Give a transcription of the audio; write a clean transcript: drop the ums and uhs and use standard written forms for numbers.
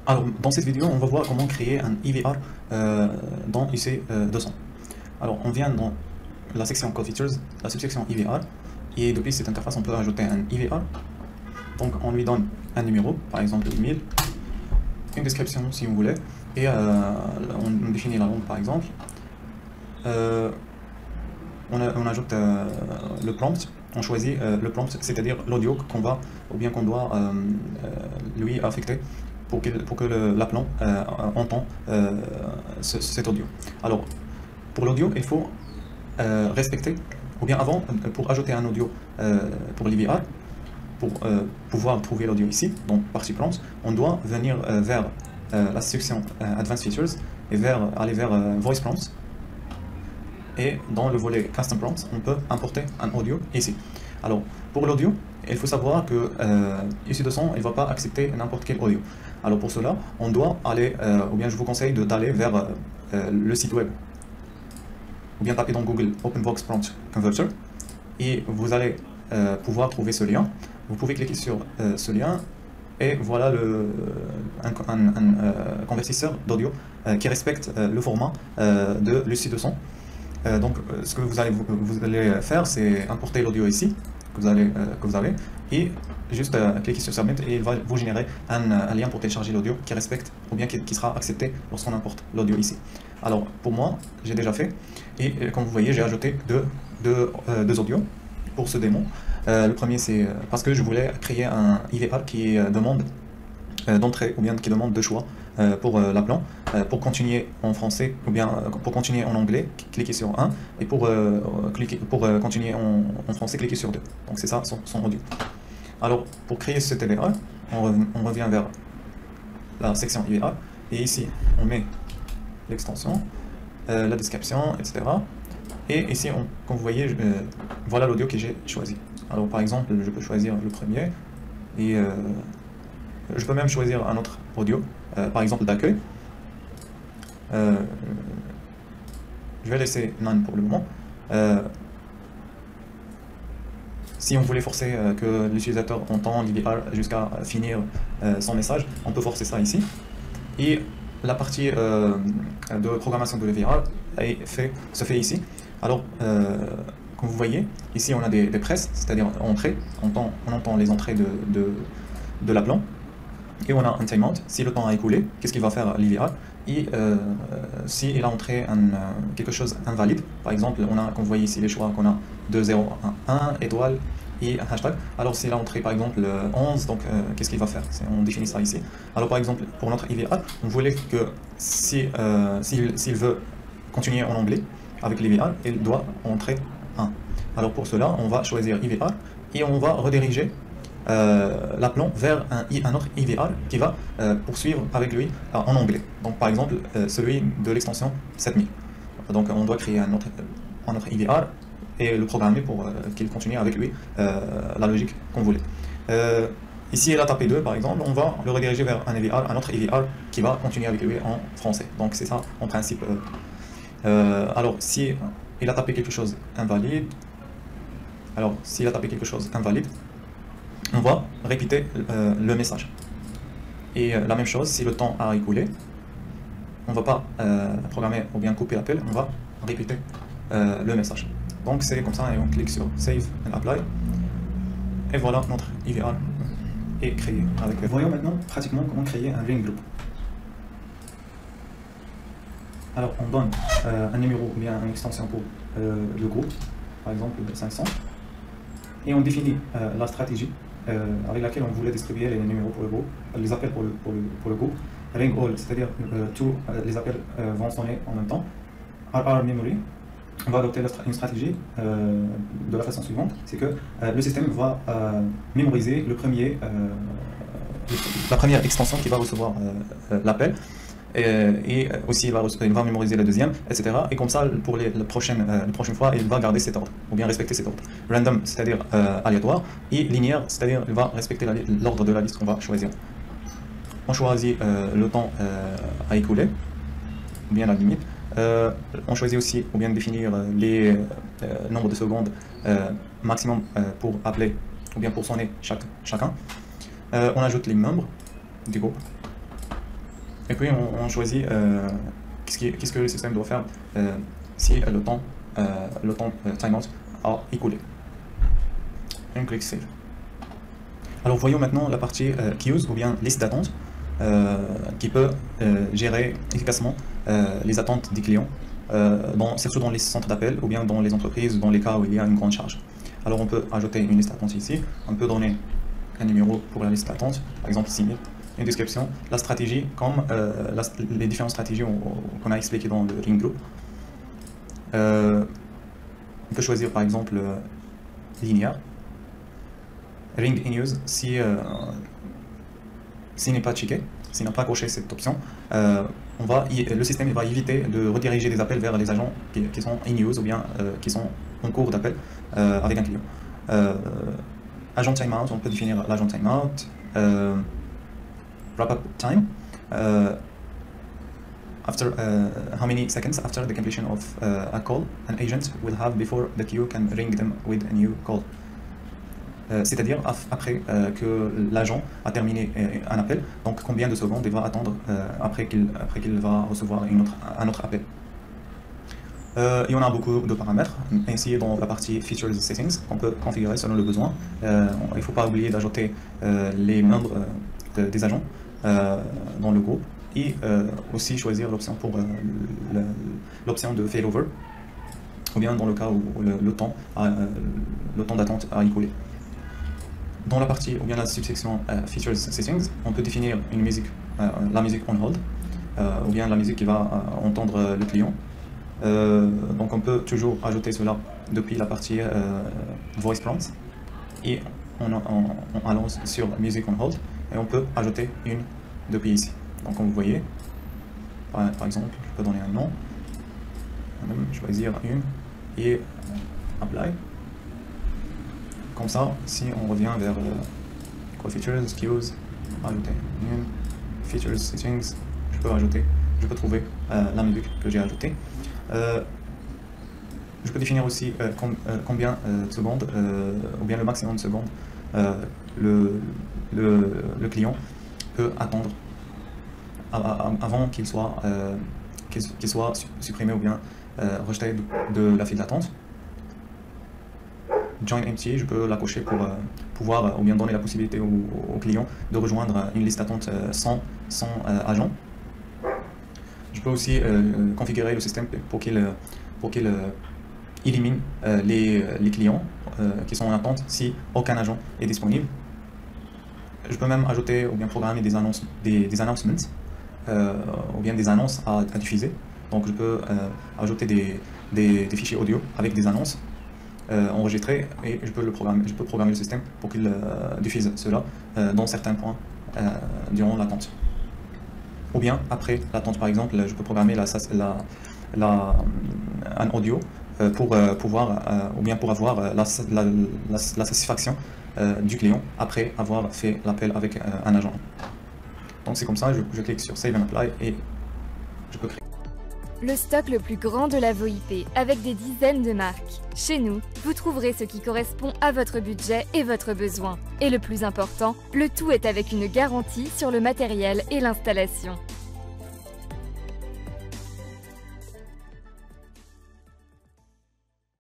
Alors, dans cette vidéo, on va voir comment créer un IVR dans UC200. Alors, on vient dans la section Code Features, la subsection IVR, et depuis cette interface, on peut ajouter un IVR. Donc, on lui donne un numéro, par exemple 1000, une description si vous voulez, et on définit la langue, par exemple. On ajoute le prompt, on choisit le prompt, c'est-à-dire l'audio qu'on va, ou bien qu'on doit lui affecter pour que l'appelant entend cet audio. Alors, pour l'audio, il faut respecter, ou bien avant, pour ajouter un audio pour l'IVR, pour pouvoir trouver l'audio ici, donc partie prompt, on doit venir vers la section Advanced Features et aller vers Voice Prompts. Et dans le volet Custom Prompts, on peut importer un audio ici. Alors, pour l'audio, il faut savoir que UC200, il ne va pas accepter n'importe quel audio. Alors pour cela, on doit aller, ou bien je vous conseille d'aller vers le site web, ou bien taper dans Google OpenVox Prompt Converter, et vous allez pouvoir trouver ce lien. Vous pouvez cliquer sur ce lien, et voilà un convertisseur d'audio qui respecte le format de l'UC200. Donc, ce que vous allez faire, c'est importer l'audio ici, que vous avez, et juste cliquer sur Submit, et il va vous générer un lien pour télécharger l'audio qui respecte, ou bien qui sera accepté lorsqu'on importe l'audio ici. Alors, pour moi, j'ai déjà fait, et comme vous voyez, j'ai ajouté deux audios pour ce démon. Le premier, c'est parce que je voulais créer un IVR qui demande d'entrée, ou bien qui demande de choix pour l'appelant. Pour continuer en français, ou bien pour continuer en anglais, cliquez sur 1, et pour continuer en français, cliquez sur 2. Donc c'est ça son audio. Alors pour créer cet IVR, on revient vers la section IVR, et ici on met l'extension, la description, etc. Et ici, comme vous voyez, voilà l'audio que j'ai choisi. Alors par exemple, je peux choisir le premier, et je peux même choisir un autre audio, par exemple d'accueil. Je vais laisser none pour le moment. Si on voulait forcer que l'utilisateur entend l'IVR jusqu'à finir son message, on peut forcer ça ici. Et la partie de programmation de l'IVR se fait ici. Alors, comme vous voyez, ici on a des presses, c'est-à-dire entrée, on entend les entrées de l'appelant. Et on a un timeout. Si le temps a écoulé, qu'est-ce qu'il va faire l'IVR? Et s'il a entré quelque chose invalide, par exemple, comme vous voyez ici les choix qu'on a 2, 0, 1, étoile et un hashtag. Alors s'il a entré par exemple 11, donc qu'est-ce qu'il va faire? On définit ça ici. Alors par exemple, pour notre IVR, on voulait que s'il veut continuer en anglais avec l'IVR, il doit entrer 1. Alors pour cela, on va choisir IVR et on va rediriger l'appelant vers un autre IVR qui va poursuivre avec lui en anglais. Donc par exemple celui de l'extension 7000. Donc on doit créer un autre IVR et le programmer pour qu'il continue avec lui la logique qu'on voulait. Ici il a tapé 2 par exemple, on va le rediriger vers un autre IVR qui va continuer avec lui en français. Donc c'est ça en principe. Alors si il a tapé quelque chose invalide, on va répéter le message. Et la même chose, si le temps a écoulé, on ne va pas programmer ou bien couper l'appel, on va répéter le message. Donc c'est comme ça, et on clique sur Save and Apply. Et voilà, notre IVR est créé. Voyons maintenant pratiquement comment créer un ring group. Alors on donne un numéro ou bien une extension pour le groupe, par exemple 500. Et on définit la stratégie avec laquelle on voulait distribuer les numéros pour le groupe, les appels pour le groupe. Ring all, c'est-à-dire tous les appels vont sonner en même temps. RR memory, on va adopter une stratégie de la façon suivante, c'est que le système va mémoriser la première extension qui va recevoir l'appel. Et aussi il va mémoriser la deuxième, etc. Et comme ça, pour les prochaines fois, il va garder cet ordre, ou bien respecter cet ordre. Random, c'est-à-dire aléatoire, et linéaire, c'est-à-dire il va respecter l'ordre de la liste qu'on va choisir. On choisit le temps à écouler, ou bien la limite. On choisit aussi, ou bien définir les nombres de secondes maximum pour appeler, ou bien pour sonner chacun. On ajoute les membres du groupe. Et puis on choisit qu'est-ce que le système doit faire si le temps timeout a écoulé. Et on clique Save. Alors voyons maintenant la partie queues ou bien liste d'attente qui peut gérer efficacement les attentes des clients, surtout dans les centres d'appel ou bien dans les entreprises, dans les cas où il y a une grande charge. Alors on peut ajouter une liste d'attente ici, on peut donner un numéro pour la liste d'attente, par exemple 6000, une description, la stratégie comme les différentes stratégies qu'on a expliquées dans le Ring Group. On peut choisir par exemple linéaire, Ring in use si n'est pas checké, s'il n'a pas coché cette option, le système va éviter de rediriger des appels vers les agents qui sont in use ou bien qui sont en cours d'appel avec un client. Agent timeout, on peut définir l'agent timeout. Wrap-up time. After how many seconds after the completion of a call, an agent will have before the queue can ring them with a new call. C'est-à-dire après que l'agent a terminé un appel, donc combien de secondes il va attendre après qu'il va recevoir un autre appel. Il y en a beaucoup de paramètres, ainsi dans la partie Features Settings qu'on peut configurer selon le besoin. Il ne faut pas oublier d'ajouter les membres des agents dans le groupe et aussi choisir l'option pour l'option de failover ou bien dans le cas où le temps d'attente a écoulé. Dans la partie ou bien la subsection Features Settings, on peut définir une musique, la musique on hold ou bien la musique qui va entendre le client. Donc on peut toujours ajouter cela depuis la partie Voice Prompts et on allonge sur Music on Hold et on peut ajouter une depuis ici. Donc comme vous voyez, par exemple, je peux donner un nom, choisir une et Apply. Comme ça, si on revient vers Features, Queues, ajouter une, Features Settings, je peux trouver la musique que j'ai ajoutée. Je peux définir aussi combien de secondes, ou bien le maximum de secondes, le client peut attendre avant qu'il soit supprimé ou bien rejeté de la file d'attente. Join Empty, je peux la cocher pour pouvoir ou bien donner la possibilité au client de rejoindre une liste d'attente sans agent. Je peux aussi configurer le système pour qu'il élimine les clients qui sont en attente si aucun agent est disponible. Je peux même ajouter ou bien programmer des announcements ou bien des annonces à diffuser. Donc je peux ajouter des fichiers audio avec des annonces enregistrées et je peux programmer le système pour qu'il diffuse cela dans certains points durant l'attente. Ou bien après l'attente, par exemple, je peux programmer un audio pour avoir la satisfaction du client après avoir fait l'appel avec un agent. Donc c'est comme ça, je clique sur Save and Apply et je peux créer. Le stock le plus grand de la VoIP avec des dizaines de marques. Chez nous, vous trouverez ce qui correspond à votre budget et votre besoin. Et le plus important, le tout est avec une garantie sur le matériel et l'installation.